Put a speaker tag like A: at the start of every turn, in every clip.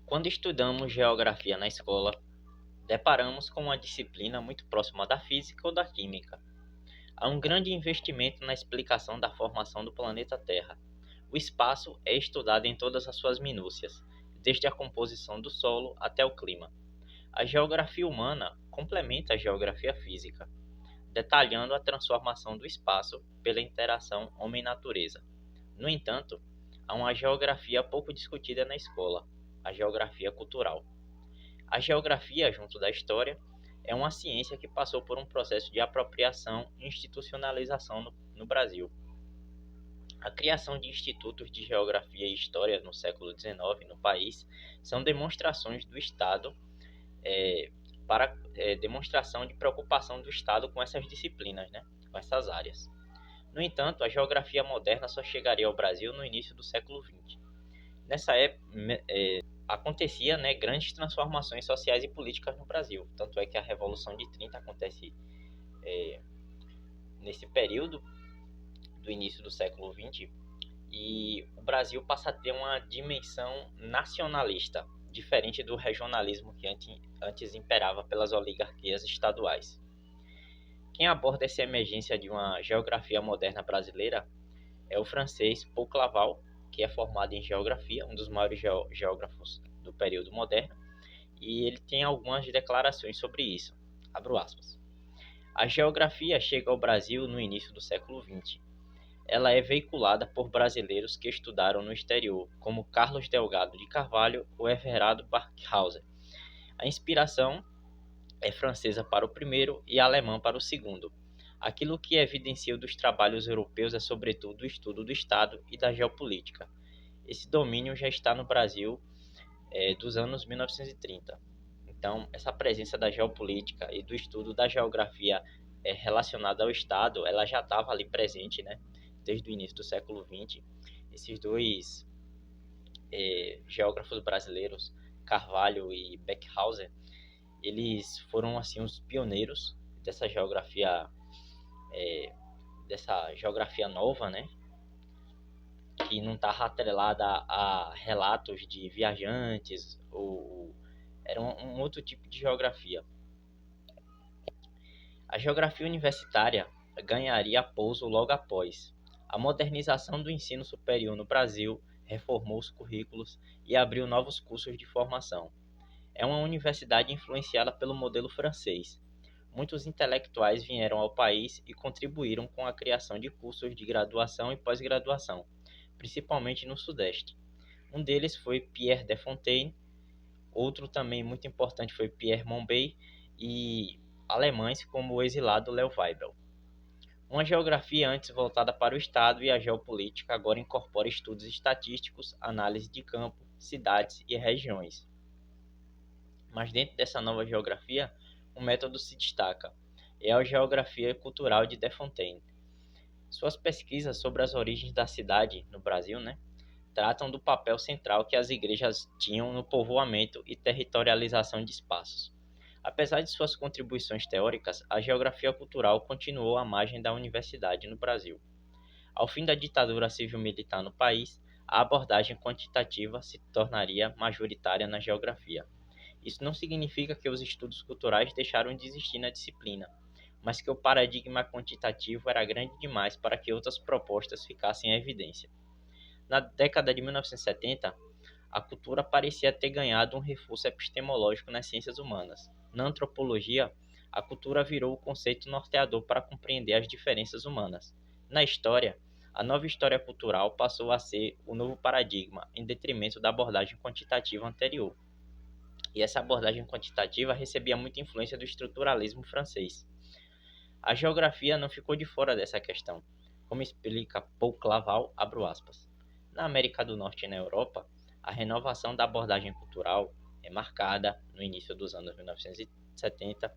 A: Quando estudamos geografia na escola, deparamos com uma disciplina muito próxima da física ou da química. Há um grande investimento na explicação da formação do planeta Terra. O espaço é estudado em todas as suas minúcias, desde a composição do solo até o clima. A geografia humana complementa a geografia física, detalhando a transformação do espaço pela interação homem-natureza. No entanto, há uma geografia pouco discutida na escola, a geografia cultural. A geografia, junto da história, é uma ciência que passou por um processo de apropriação e institucionalização no Brasil. A criação de institutos de geografia e história no século XIX no país são demonstrações do Estado para demonstração de preocupação do Estado com essas disciplinas, né, com essas áreas. No entanto, a geografia moderna só chegaria ao Brasil no início do século XX. Nessa época, acontecia, né, grandes transformações sociais e políticas no Brasil. Tanto é que a Revolução de 30 acontece nesse período do início do século XX e o Brasil passa a ter uma dimensão nacionalista, diferente do regionalismo que antes imperava pelas oligarquias estaduais. Quem aborda essa emergência de uma geografia moderna brasileira é o francês Paul Claval, que é formado em geografia, um dos maiores geógrafos do período moderno, e ele tem algumas declarações sobre isso. Abro aspas. A geografia chega ao Brasil no início do século XX. Ela é veiculada por brasileiros que estudaram no exterior, como Carlos Delgado de Carvalho ou Everardo Barkhauser. A inspiração é francesa para o primeiro e alemã para o segundo. Aquilo que evidencia dos trabalhos europeus é sobretudo o estudo do Estado e da geopolítica. Esse domínio já está no Brasil dos anos 1930. Então, essa presença da geopolítica e do estudo da geografia relacionada ao Estado, ela já estava ali presente, né, desde o início do século XX. Esses dois geógrafos brasileiros, Carvalho e Beckhauser, eles foram assim os pioneiros dessa geografia nova, né, que não estava atrelada a relatos de viajantes ou era um outro tipo de geografia. A geografia universitária ganharia pouso logo após. A modernização do ensino superior no Brasil reformou os currículos e abriu novos cursos de formação. É uma universidade influenciada pelo modelo francês. Muitos intelectuais vieram ao país e contribuíram com a criação de cursos de graduação e pós-graduação, principalmente no Sudeste. Um deles foi Pierre de Fontaine, outro também muito importante foi Pierre Monbey e alemães como o exilado Leo Weibel. Uma geografia antes voltada para o Estado e a geopolítica agora incorpora estudos estatísticos, análise de campo, cidades e regiões. Mas dentro dessa nova geografia, um método se destaca. É a geografia cultural de De Fontaine. Suas pesquisas sobre as origens da cidade no Brasil, né, tratam do papel central que as igrejas tinham no povoamento e territorialização de espaços. Apesar de suas contribuições teóricas, a geografia cultural continuou à margem da universidade no Brasil. Ao fim da ditadura civil-militar no país, a abordagem quantitativa se tornaria majoritária na geografia. Isso não significa que os estudos culturais deixaram de existir na disciplina, mas que o paradigma quantitativo era grande demais para que outras propostas ficassem em evidência. Na década de 1970, a cultura parecia ter ganhado um reforço epistemológico nas ciências humanas. Na antropologia, a cultura virou o conceito norteador para compreender as diferenças humanas. Na história, a nova história cultural passou a ser o novo paradigma, em detrimento da abordagem quantitativa anterior. E essa abordagem quantitativa recebia muita influência do estruturalismo francês. A geografia não ficou de fora dessa questão, como explica Paul Claval, abro aspas. Na América do Norte e na Europa, a renovação da abordagem cultural é marcada, no início dos anos 1970,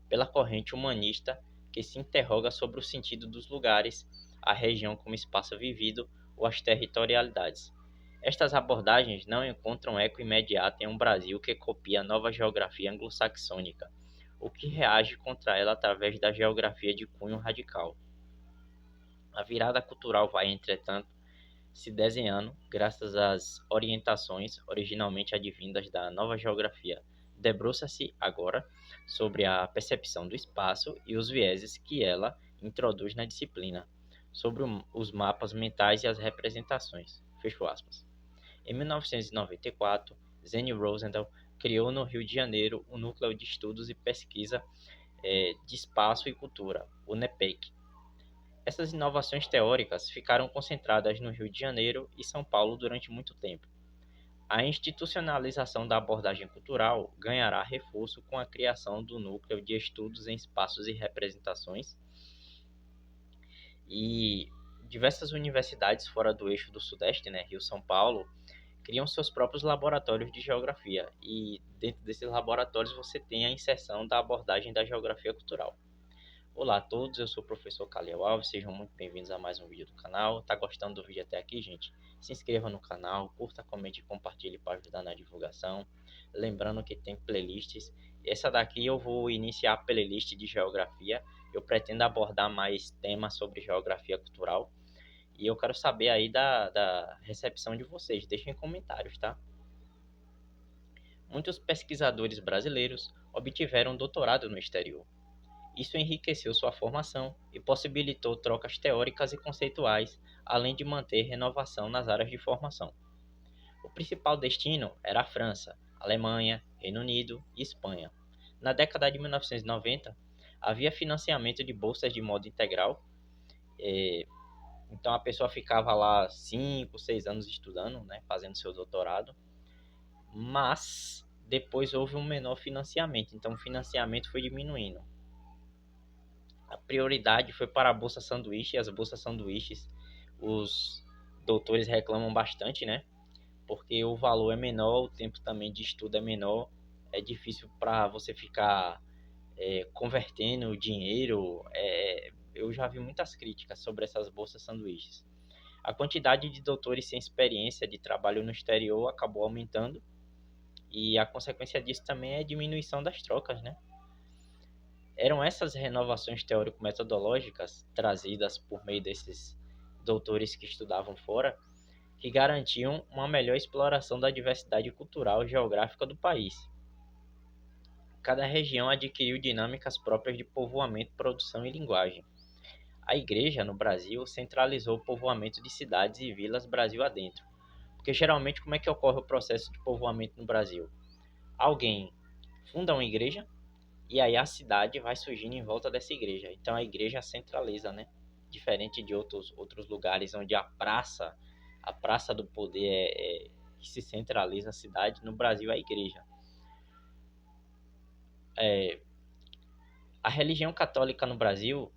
A: pela corrente humanista que se interroga sobre o sentido dos lugares, a região como espaço vivido ou as territorialidades. Estas abordagens não encontram eco imediato em um Brasil que copia a nova geografia anglo-saxônica, o que reage contra ela através da geografia de cunho radical. A virada cultural vai, entretanto, se desenhando graças às orientações originalmente advindas da nova geografia. Debruça-se agora sobre a percepção do espaço e os vieses que ela introduz na disciplina, sobre os mapas mentais e as representações. Fecho aspas. Em 1994, Zane Rosenthal criou no Rio de Janeiro o Núcleo de Estudos e Pesquisa de Espaço e Cultura, o NEPEC. Essas inovações teóricas ficaram concentradas no Rio de Janeiro e São Paulo durante muito tempo. A institucionalização da abordagem cultural ganhará reforço com a criação do Núcleo de Estudos em Espaços e Representações, e diversas universidades fora do eixo do Sudeste, né, Rio e São Paulo, criam seus próprios laboratórios de geografia, e dentro desses laboratórios você tem a inserção da abordagem da geografia cultural. Olá a todos, eu sou o professor Caliel Alves, sejam muito bem-vindos a mais um vídeo do canal. Tá gostando do vídeo até aqui, gente? Se inscreva no canal, curta, comente e compartilhe para ajudar na divulgação. Lembrando que tem playlists. Essa daqui eu vou iniciar a playlist de geografia. Eu pretendo abordar mais temas sobre geografia cultural. E eu quero saber aí da recepção de vocês. Deixem comentários, tá? Muitos pesquisadores brasileiros obtiveram doutorado no exterior. Isso enriqueceu sua formação e possibilitou trocas teóricas e conceituais, além de manter renovação nas áreas de formação. O principal destino era a França, Alemanha, Reino Unido e Espanha. Na década de 1990, havia financiamento de bolsas de modo integral, então a pessoa ficava lá 5, 6 anos estudando, né, fazendo seu doutorado, mas depois houve um menor financiamento, então o financiamento foi diminuindo. A prioridade foi para a bolsa sanduíche, e as bolsas sanduíches os doutores reclamam bastante, né? Porque o valor é menor, o tempo também de estudo é menor, é difícil para você ficar convertendo dinheiro. Eu já vi muitas críticas sobre essas bolsas sanduíches. A quantidade de doutores sem experiência de trabalho no exterior acabou aumentando, e a consequência disso também é a diminuição das trocas, né? Eram essas renovações teórico-metodológicas trazidas por meio desses doutores que estudavam fora que garantiam uma melhor exploração da diversidade cultural e geográfica do país. Cada região adquiriu dinâmicas próprias de povoamento, produção e linguagem. A Igreja, no Brasil, centralizou o povoamento de cidades e vilas Brasil adentro. Porque geralmente como é que ocorre o processo de povoamento no Brasil? Alguém funda uma igreja, e aí a cidade vai surgindo em volta dessa igreja. Então a igreja centraliza, né? Diferente de outros lugares onde a praça do poder que se centraliza a cidade, no Brasil é a igreja. A religião católica no Brasil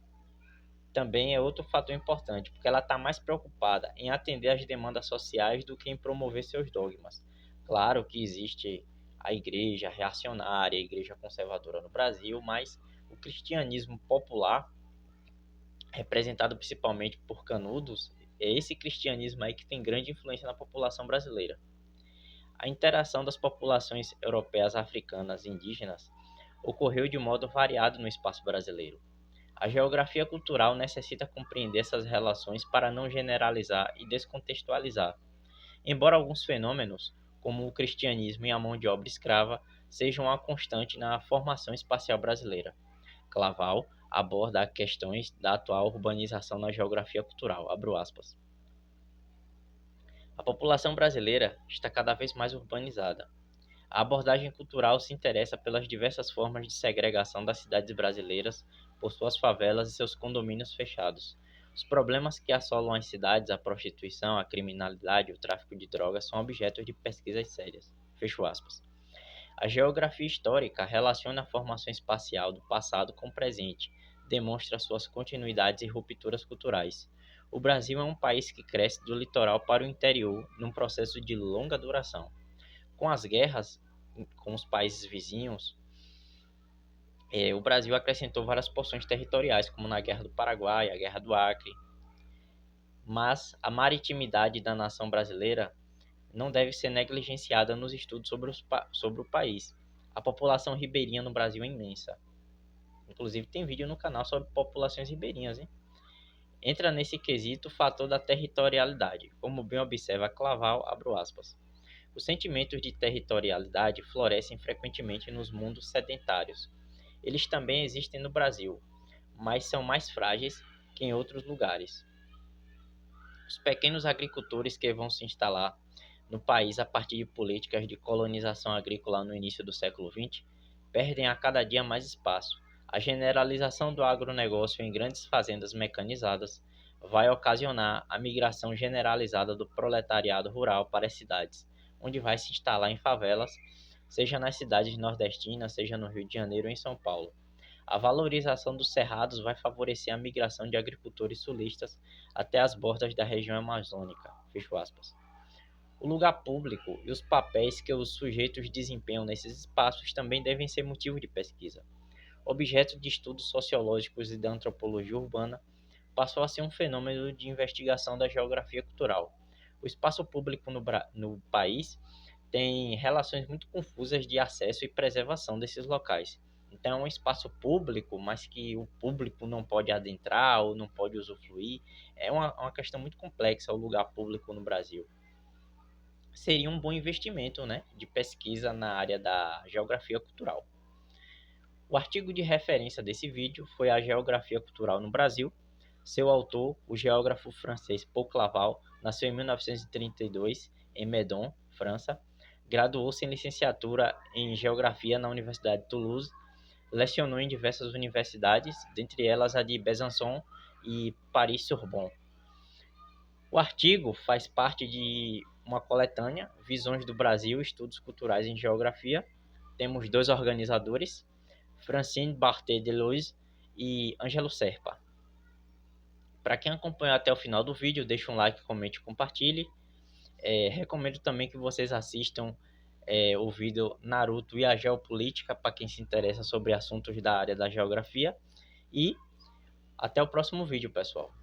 A: também é outro fator importante, porque ela está mais preocupada em atender às demandas sociais do que em promover seus dogmas. Claro que existe a igreja reacionária, a igreja conservadora no Brasil, mas o cristianismo popular, representado principalmente por Canudos, é esse cristianismo aí que tem grande influência na população brasileira. A interação das populações europeias, africanas e indígenas ocorreu de modo variado no espaço brasileiro. A geografia cultural necessita compreender essas relações para não generalizar e descontextualizar. Embora alguns fenômenos, como o cristianismo e a mão de obra escrava, sejam uma constante na formação espacial brasileira. Claval aborda questões da atual urbanização na geografia cultural. Abro aspas. A população brasileira está cada vez mais urbanizada. A abordagem cultural se interessa pelas diversas formas de segregação das cidades brasileiras por suas favelas e seus condomínios fechados. Os problemas que assolam as cidades, a prostituição, a criminalidade e o tráfico de drogas são objetos de pesquisas sérias. Fecho aspas. A geografia histórica relaciona a formação espacial do passado com o presente, demonstra suas continuidades e rupturas culturais. O Brasil é um país que cresce do litoral para o interior num processo de longa duração. Com as guerras com os países vizinhos, o Brasil acrescentou várias porções territoriais, como na Guerra do Paraguai, a Guerra do Acre. Mas a maritimidade da nação brasileira não deve ser negligenciada nos estudos sobre o país. A população ribeirinha no Brasil é imensa. Inclusive tem vídeo no canal sobre populações ribeirinhas, hein? Entra nesse quesito o fator da territorialidade, como bem observa Claval, abro aspas. Os sentimentos de territorialidade florescem frequentemente nos mundos sedentários. Eles também existem no Brasil, mas são mais frágeis que em outros lugares. Os pequenos agricultores que vão se instalar no país a partir de políticas de colonização agrícola no início do século XX perdem a cada dia mais espaço. A generalização do agronegócio em grandes fazendas mecanizadas vai ocasionar a migração generalizada do proletariado rural para as cidades, onde vai se instalar em favelas, seja nas cidades nordestinas, seja no Rio de Janeiro ou em São Paulo. A valorização dos cerrados vai favorecer a migração de agricultores sulistas até as bordas da região amazônica. Fecho aspas. O lugar público e os papéis que os sujeitos desempenham nesses espaços também devem ser motivo de pesquisa. Objeto de estudos sociológicos e da antropologia urbana, passou a ser um fenômeno de investigação da geografia cultural. O espaço público no país tem relações muito confusas de acesso e preservação desses locais. Então, é um espaço público, mas que o público não pode adentrar ou não pode usufruir. É uma questão muito complexa o lugar público no Brasil. Seria um bom investimento, né, de pesquisa na área da geografia cultural. O artigo de referência desse vídeo foi a Geografia Cultural no Brasil. Seu autor, o geógrafo francês Paul Claval, nasceu em 1932 em Meudon, França. Graduou-se em licenciatura em Geografia na Universidade de Toulouse. Lecionou em diversas universidades, dentre elas a de Besançon e Paris-Sorbonne. O artigo faz parte de uma coletânea, Visões do Brasil, Estudos Culturais em Geografia. Temos dois organizadores, Francine Barthé-Deloise e Ângelo Serpa. Para quem acompanhou até o final do vídeo, deixe um like, comente e compartilhe. Recomendo também que vocês assistam o vídeo Naruto e a Geopolítica, para quem se interessa sobre assuntos da área da geografia. E até o próximo vídeo, pessoal.